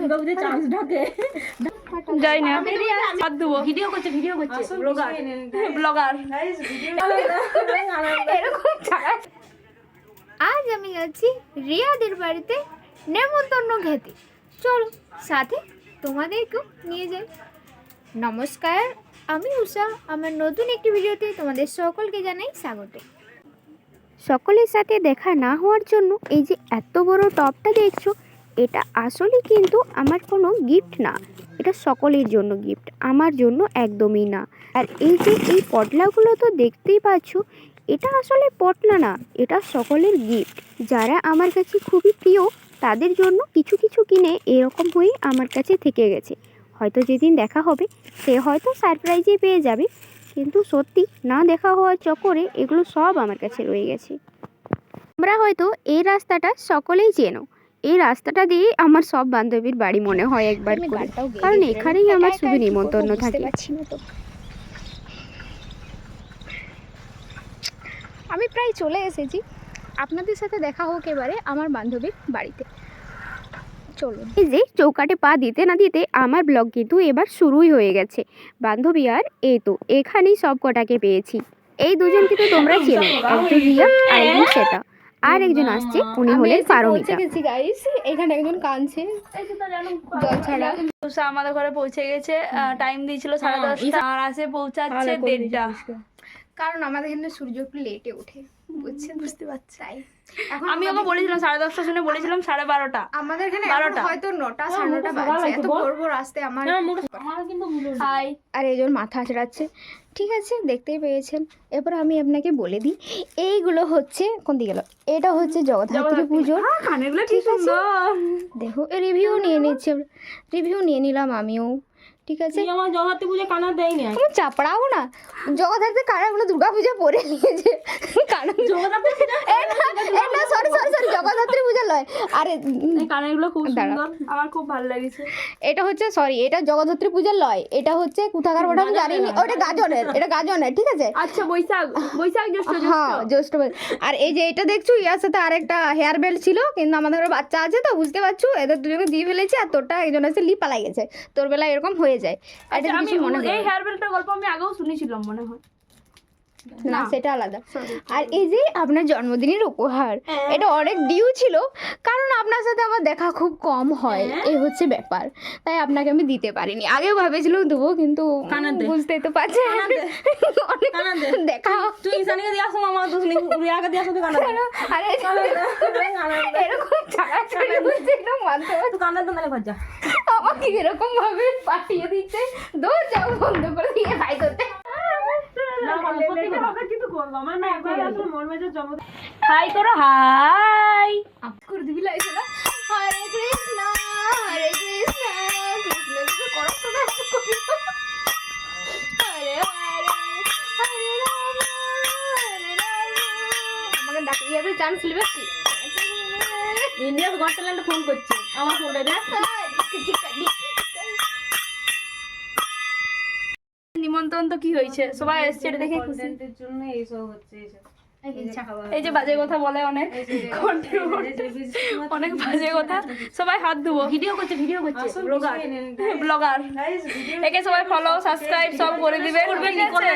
দুর্গাপূজায় chance ঢাকে যাই না হাত দেবো ভিডিও করছে ব্লগার আজ আমি যাচ্ছি রিয়াদের বাড়িতে নেমন্তন্ন খেতে। চলো সাথে তোমাদেরকেও নিয়ে যাই। নমস্কার, আমি উষা। আমার নতুন একটি ভিডিওতে তোমাদের সকলকে জানাই স্বাগত। সকলের সাথে দেখা না হওয়ার জন্য এই যে এত বড় টপটা দেখছো, এটা আসলে কিন্তু আমার কোনো গিফট না, এটা সকলের জন্য গিফট, আমার জন্য একদমই না। আর এই যে এই পটলাগুলো তো দেখতেই পাচ্ছ, এটা আসলে পটলা না, এটা সকলের গিফট। যারা আমার কাছে খুবই প্রিয় তাদের জন্য কিছু কিছু কিনে এরকম হয়ে আমার কাছে থেকে গেছে। হয়তো যেদিন দেখা হবে সে হয়তো সারপ্রাইজই পেয়ে যাবে, কিন্তু সত্যি না দেখা হওয়ার চক্করে এগুলো সব আমার কাছে রয়ে গেছে। আমরা হয়তো এই রাস্তাটা সকলেই চেনো, এই রাস্তাটা দিয়ে আমার সব বান্ধবীর বাড়ি মনে হয় একবার করে, কারণ এখানেই আমার শুধু নিমন্ত্রণ থাকে। আমি প্রায় চলে এসেছি, আপনাদের সাথে দেখা হোক এবারে আমার বান্ধবীর বাড়িতে। চলুন। এই যে চৌকাটে পা দিতে না দিতে আমার ব্লগ কিন্তু এবার শুরুই হয়ে গেছে। বান্ধবী আর এই তো এখানেই সব কটাকে পেয়েছি। এই দুজনকে তো তোমরা চেনো, একজন রিয়া আর একজন শ্বেতা, আর একজন আসছে উনি হলেন পারমিতা। এখানে একজন কাঁদছে জল ছাড়া। উষা আমাদের ঘরে পৌঁছে গেছে, টাইম দিয়েছিল 10:30 আর আসে পৌঁছাচ্ছে 1:30, কারণ আমাদের এখানে সূর্য একটু লেটে ওঠে, বুঝছেন, বুঝতে পারছি। তাই এখন আমি ওকে বলেছিলাম 10:30 শুনে বলেছিলাম 12:30। আমাদের এখানে হয়তো 9টা 9:30 বাজছে। এত ভোর ভোর আসতে আমার কিন্তু হাই। আর এইজন মাথা আঁচড়াচ্ছে। ঠিক আছে, দেখতেই পেয়েছেন। এরপর আমি আপনাকে বলে দিই, এইগুলো হচ্ছে কোন দিকে গেল, এটা হচ্ছে জগদ্ধাত্রী পুজো। কানেরগুলো কি সুন্দর, দেখো রিভিউ নিয়ে নিচ্ছে, রিভিউ নিয়ে নিলাম আমিও। ঠিক আছে, আমার জগদ্ধাত্রী পুজো কানা দেয় না, আমি চাপড়াও না। জগদ্ধাত্রী কানাগুলো দুর্গা পূজা পরে নিয়েছে। কানা জগদ্ধাত্রী না, সরি সরি সরি, জগদ্ধাত্রী পূজা লয়। আরে কানেরগুলো খুব সুন্দর, আমার খুব ভালো লেগেছে। এটা হচ্ছে সরি, এটা জগদ্ধাত্রী পূজার লয়, এটা হচ্ছে কোথাকার ওটা আমি জানি না। ওটা গাজনের, এটা গাজনের। ঠিক আছে, আচ্ছা বৈশাখ জ্যৈষ্ঠ। হ্যাঁ জ্যৈষ্ঠ। আর এই যে এটা দেখছো, ইয়ার সাথে আরেকটা হেয়ার বেল্ট ছিল, কিন্তু আমাদের ঘরে বাচ্চা আছে তো বুঝতে পারছো, এদের দুজনে দিয়ে ফেলেছে। আর তোরটা একজন আছে লি পালাই গেছে, তোর বেলায় এরকম হয়ে যায়। আচ্ছা, আমি এই হেয়ার বেল্টের গল্প আমি আগেও শুনেছিলাম মনে হয়, না সেটা আলাদা। আর এই যে আপনার জন্মদিনের উপহার, এটা অনেক ডিউ ছিল, কারণ আপনার সাথে আমার দেখা খুব কম হয়, এই হচ্ছে ব্যাপার, তাই আপনাকে আমি দিতে পারিনি। আগেও ভেবেছিলাম দেবো, কিন্তু বুঝতেই তো পারছি দেখা। তুই ইসানিকে দিয়ে আসো, আমার দুসলি রিয়াকে দিয়ে আসো, তুই কানা আরে এরকম ছাড়াছাড়ি হচ্ছে, এটা মানতে পারছি। তুই কানা তো নালে ঘর যা, আমাকে এরকম ভাবে পাঠিয়ে দিচ্ছে, দৌড় যাও বন্ধ করে দিয়ে ভাই করতে। হাই করো, হাই করে দিবি লাইছে না। হরে কৃষ্ণ হরে কৃষ্ণ কৃষ্ণ কৃষ্ণ করো না, হরে হরে হরে রাম হরে রাম। আমাকে ডাকি যাবে চান্স লিবে কি? ইন্ডিয়াস গট ট্যালেন্ট ফোন করছে, আমার ফোনটা দেখ। নিমন্ত্রণ তো কি হয়েছে, সবাই এসছে, এটা দেখে খুশি। জন্য এইসব হচ্ছে, এইসব এই যে বাজে কথা বলে অনেক, অনেক বাজে কথা। সবাই হাত ধুবো, ভিডিও করছে ব্লগার। একে সবাই ফলো সাবস্ক্রাইব সব করে দিবেন,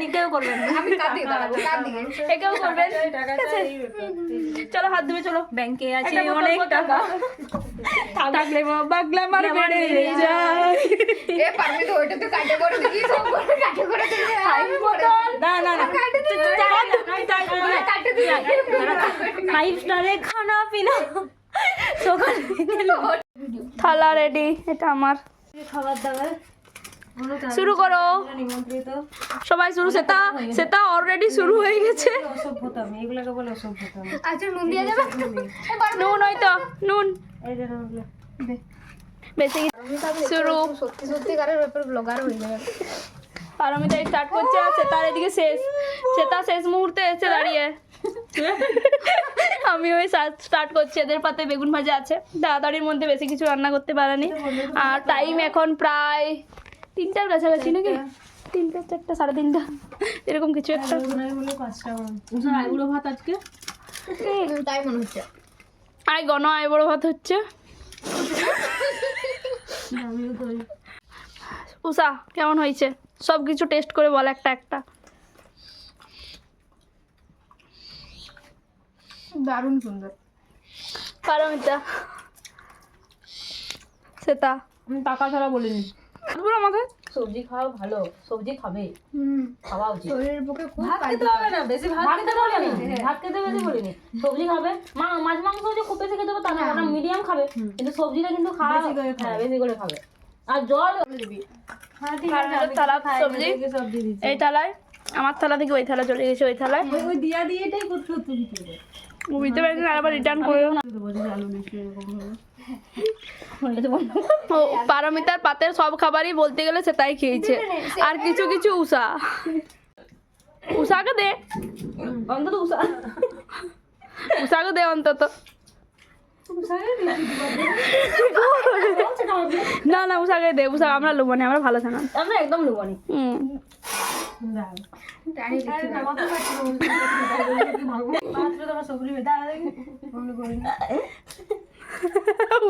নিকেও করবেন, আমি কাঁদে দাঁড়াবো, কাঁদে একেও করবেন। ঠিক আছে, চলো হাত ধুবে, চলো। ব্যাংকে আছে অনেক টাকা থাকলে বাগলা মার বেড়ে যায়। এ পারবে তো, ওইটা তো কাটে করে দিই, সব করে কাটে করে দিই। না না না, কাটে দিই, কাটে দিই। 5 স্টারে খানা পিনা সকালে থালা রেডি, এটা আমার। খাবার দাবার শুরু করো, নিমন্ত্রিত সবাই শুরু। সেটা অলরেডি শুরু হয়ে গেছে। অসভ্যতাম, এগুলোকে বলে অসভ্যতাম। আচ্ছা নুন দিয়ে যাবে, নুন হয়তো নুন এই যে নুনগুলো বেশি শুরু। সত্যি সত্যিকারের ব্যাপার ব্লগার হয়ে যাবে। পারমিতা স্টার্ট করছে, আর সেটার এদিকে সেটা শেষ মুহূর্তে এসে দাঁড়িয়ে। আমি ওই স্টার্ট করছি, এদের পাতে বেগুন ভাজা আছে, তাড়াতাড়ির মধ্যে বেশি কিছু রান্না করতে পারেনি। আর টাইম এখন প্রায় 3টার কাছাকাছি, নাকি 3টা 4টা 3:30 এরকম কিছু একটা। 5টা আইবুড়ো ভাত আজকে, তাই মনে হচ্ছে। আই গণ আই বড় ভাত হচ্ছে। উষা কেমন হয়েছে সব কিছু টেস্ট করে বল একটা একটা। দারুণ সুন্দর। পারমিতা সেটা আমি টাকা ছাড়া বলিনি। বল আমাকে। সবজি খাওয়া ভালো, সবজি খাবে, খাওয়া উচিত। শরীরের পক্ষে খুব ভাত খেতে হবে না, বেশি ভাত খেতে বলিনি, ভাত খেতে বেশি বলিনি। সবজি খাবে, মাছ মাংস যে খুব বেশি খেতে হবে তা না, ওটা মিডিয়াম খাবে, কিন্তু সবজিটা কিন্তু খাওয়া হ্যাঁ বেশি করে খাবে। আর জল থালা সবজি এই থালায়, আমার থালা থেকে ওই থালা চলে গেছে ওই থালায়। ওই দিয়া দিয়েটাই করতে হতো। বুঝতে পারছি না, আবার রিটার্ন করে পারমিতার পাতের সব খাবারই বলতে গেলে সেটাই খেয়েছে, আর কিছু কিছু উষা। উষাকে দে অন্তত উষাকে দে অন্তত। না না উষাকে দে, উষা আমরা লোবানি, আমরা ভালো থানা, আমরা একদম লোবানি।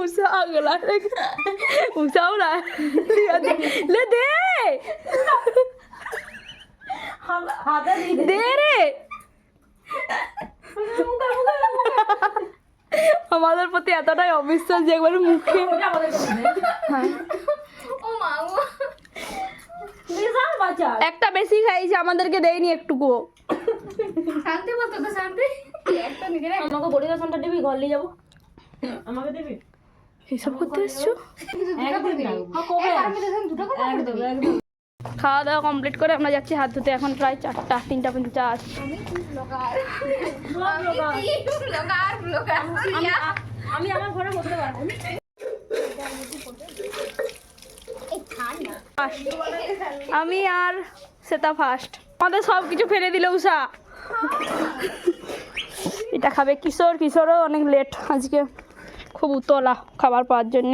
উষা আগলা উষাও না ले दे दे रे আমাদের প্রতি এতটাই অবিশ্বাস যে একবার মুখে ও মা একটা বেশি খাইছে, আমাদেরকে দেয়নি একটুকু। শান্তি বলতো তো শান্তি একটা নিজের আমাকে পরিদর্শনটা দিবি, ঘর নিয়ে যাবো। আমাকে দিবি? এইসব করতে এসছো? দুটো কথা একদম একদম। খাওয়া দাওয়া কমপ্লিট করে আমরা যাচ্ছি হাত ধুতে, এখন প্রায় 4টা 3:50। আমি আমার ঘরে বসতে পারবো। আমি আর সেটা ফার্স্ট, আমাদের সব কিছু ফেলে দিল উষা। এটা খাবে কিশোরও অনেক লেট আজকে, খুব উতলা খাবার পাওয়ার জন্য।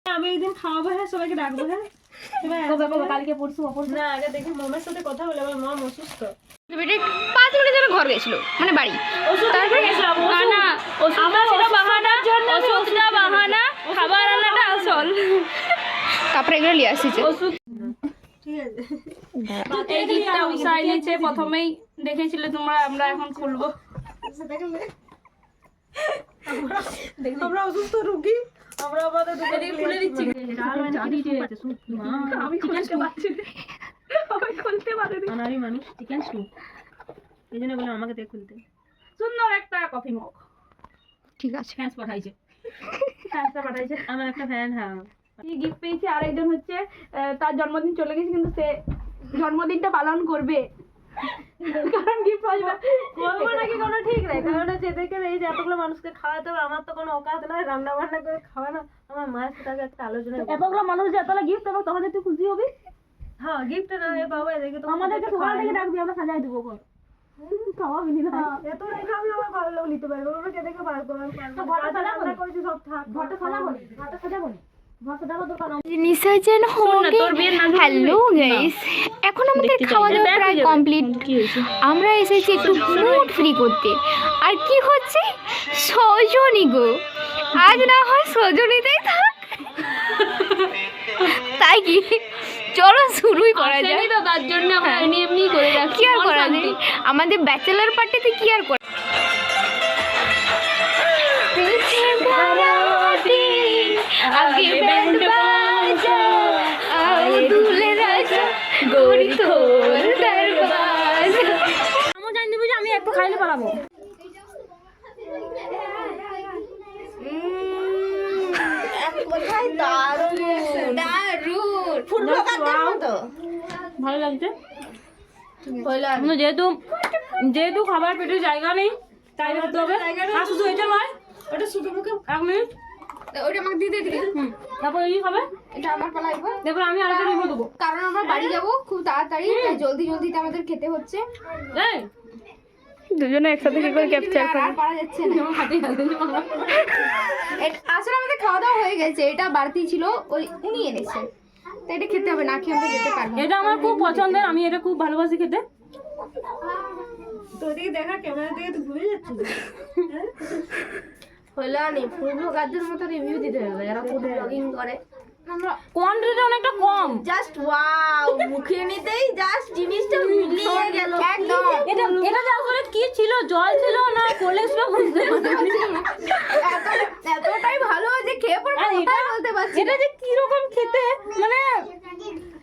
আমি একদিন খাওয়াবো, হ্যাঁ সবাইকে ডাকবো। হ্যাঁ কালকে পরশু না, আগে দেখি মামার সাথে কথা বলে, আমার মা অসুস্থ। 5 মিনিটের জন্য ঘর গেছিল, মানে বাড়ি। না ওষুধটা বাহানা, খাবার রান্নাটা আসল। তারপরে এগুলো নিয়ে আসিছে। ঠিক আছে, এই গিফটটা উষা এনেছে, প্রথমেই দেখেছিলে তোমরা, আমরা এখন খুলবো। আমরা অসুস্থ রুগী, আমরা আমাদের খুলে দিচ্ছি। আমি খুলতে পারছি না, আমি খুলতে পারিনি। আনারি মানুষ চিকেন স্যুপ, এই জন্য বলে আমাকে দিয়ে খুলতে। সুন্দর একটা কফি মগ, ঠিক আছে। ফ্যান্স পাঠাইছে, ফ্যানটা পাঠাইছে। আমার একটা ফ্যান। হ্যাঁ গিফট পেয়েছি। আরেকজন হচ্ছে তার জন্মদিন চলে গেছে, কিন্তু সে জন্মদিনটা পালন করবে, কারণ গিফট আসবে। করবো নাকি কোনো ঠিক নাই, কারণ হচ্ছে এদেরকে এই যে এতগুলো মানুষকে খাওয়াতে হবে, আমার তো কোনো অকাত নাই রান্না বান্না করে খাওয়ানো। আমার মায়ের সাথে একটা আলোচনা, এতগুলো মানুষ যে এতগুলো গিফট দেবো, তখন তুই খুশি হবি। হ্যাঁ গিফট না পাবো, এদেরকে তো আমাদেরকে সকাল থেকে ডাকবি, আমরা সাজাই দেবো ঘর। খাওয়াবি না, এত রেখে আমি আমার ভালো লোক নিতে পারবো, আমরা এদেরকে বার করবো। রান্না করেছি সব থাক, ঘরটা সাজাবো না, ঘরটা সাজাবো না, ঘর সাজাবো দরকার। নিসার্জন হ্যালো গাইস, এখন আমাদের খাওয়া দাওয়া প্রায় কমপ্লিট। আমরা এসেছি একটু মুড ফ্রি করতে। আর কি হচ্ছে, সজনি গো, আজ না হয় সজনিতেই থাক, তাই কি? চলো শুরুই করা যায়। তো তার জন্য আমরা এমনি করে রাখি। কি আর করা যায়, আমাদের ব্যাচেলার পার্টিতে কি আর করা। আগে ব্যান্ড বাজা, আও দুলে রাজা, গড়ি তোর দরবাজা। আমি জানি দিবি যে আমি একটু খাইলে পালাবো। ভালো লাগছে। যেহেতু খাবার পেটে জায়গা নেই, তাই ভাবতে হবে। আর শুধু এটা নয়, ওটা শুধু মুখে 1 মিনিট, ওটা আমাকে দিয়ে দিবি। তারপর এই খাবে। এটা আমার পালা একবার, দেখো আমি আরেকটা রিভিউ দেবো। কারণ আমরা বাড়ি যাব খুব তাড়াতাড়ি, তাই জলদিতে আমাদের খেতে হচ্ছে। এই দুজনে একসাথে কি করে ক্যাপচার আর পারা যাচ্ছে না। আসলে আমাদের খাওয়া দাওয়া হয়ে গেছে, এটা বাড়তি ছিল, ওই উনি এনেছেন, তাই এটা খেতে হবে, না খেয়ে আমরা যেতে পারবো। এটা আমার খুব পছন্দের, আমি এটা খুব ভালোবাসি খেতে। তো এদিকে দেখা, ক্যামেরা দিকে তো ভুলে যাচ্ছিস। হইলো নি ফুড ব্লগারদের মতো রিভিউ দিতে হবে যারা ফুড ব্লগিং করে কোয়ান্টিটিটা অনেকটা কম। জাস্ট ওয়াও মুখে নিতেই জাস্ট জিনিসটা মিলিয়ে গেল একদম এটা এটা যে আসলে কি ছিল, জল ছিল না কোলেস্ট্রল বুঝতে পারছি না। এতটাই ভালো যে খেয়ে পর আর এটা বলতে পারছি এটা যে কি রকম খেতে, মানে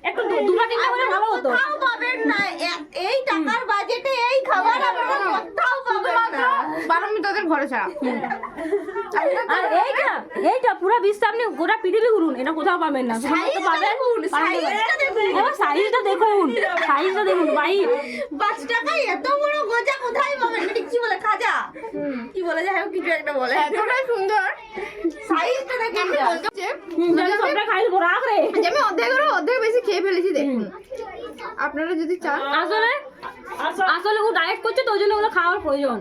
একটু দুটো তিনটা করে ভালো হতো। কোথাও পাবেন না এই টাকার বাজেটে এই খাবার আপনারা কোথাও পাবেন না পারমিতাদের ঘরে ছাড়া আর এইটা পুরো বিশ্ব আপনি গোটা পৃথিবী ঘুরুন, এটা কোথাও পাবেন না। শুধুমাত্র পাবেন সাইজটা দেখুন, সাইজটা দেখুন ভাই। 5 টাকায় এত বড় গজা কোথায় পাবেন? এটা কি বলে খাজা কি বলে যাই হোক কিছু একটা বলে এতটাই সুন্দর সাইজটা দেখেন সবটা খাইবো রাখ রে। যে আমি অর্ধেক বেশি খেয়ে ফেলেছি দেখুন আপনারা যদি চান আসলে ও ডায়েট করছে তো ওই জন্য ওগুলো খাওয়ার প্রয়োজন।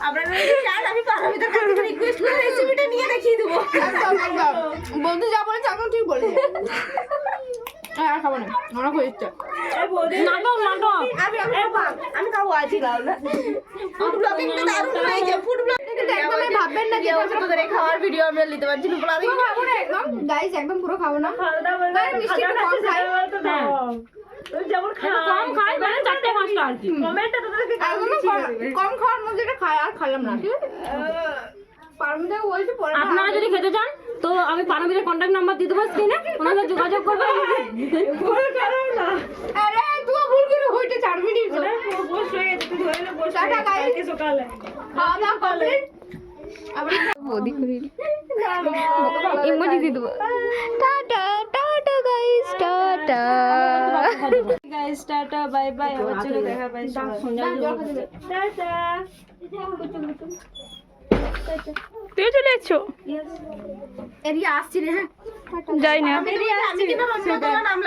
আপনারা যদি চান আমি পারমিতার কাছে রিকোয়েস্ট করে রেসিপিটা নিয়ে দেখিয়ে দেবো বলতে যা বলেছে এখন ঠিক বলেছে আর খাবো না আমার খুব ইচ্ছা নাটক নাটক আমি খাবো আজই খাও না ফুড ব্লগিং তো দারুণ হয়েছে ফুড ব্লগ কিন্তু একদম ভাববেন না যে তোদের এই খাওয়ার ভিডিও আমরা নিতে পারছি না ব্লগিং খাবো না একদম গাইস একদম পুরো খাবো না কারণ মিষ্টি কম খাই যেমন কম খাই মানে 4টে 5টা আর কি। কম খাওয়ার মধ্যে এটা খাই আর খেলাম না ঠিক আছে পারমিতা বলছে পরে আপনারা যদি খেতে চান তো আমি পারমিতার কন্ট্যাক্ট নাম্বার দিয়ে দেবো স্ক্রিনে, ওনাদের যোগাযোগ করবেন। আরে তুই ভুল করে হইতে 4 মিনিট টাটা গাইস খাওয়া দাওয়া কমপ্লিট ইমোজি দিয়ে দেবো। Tata tata guys, tata guys tata bye bye, আবার চলে দেখা বাই। টাটা। তুই চলে এসছো? এরিয়া আসছি রে হ্যাঁ যাই না। আমি কিভাবে নাম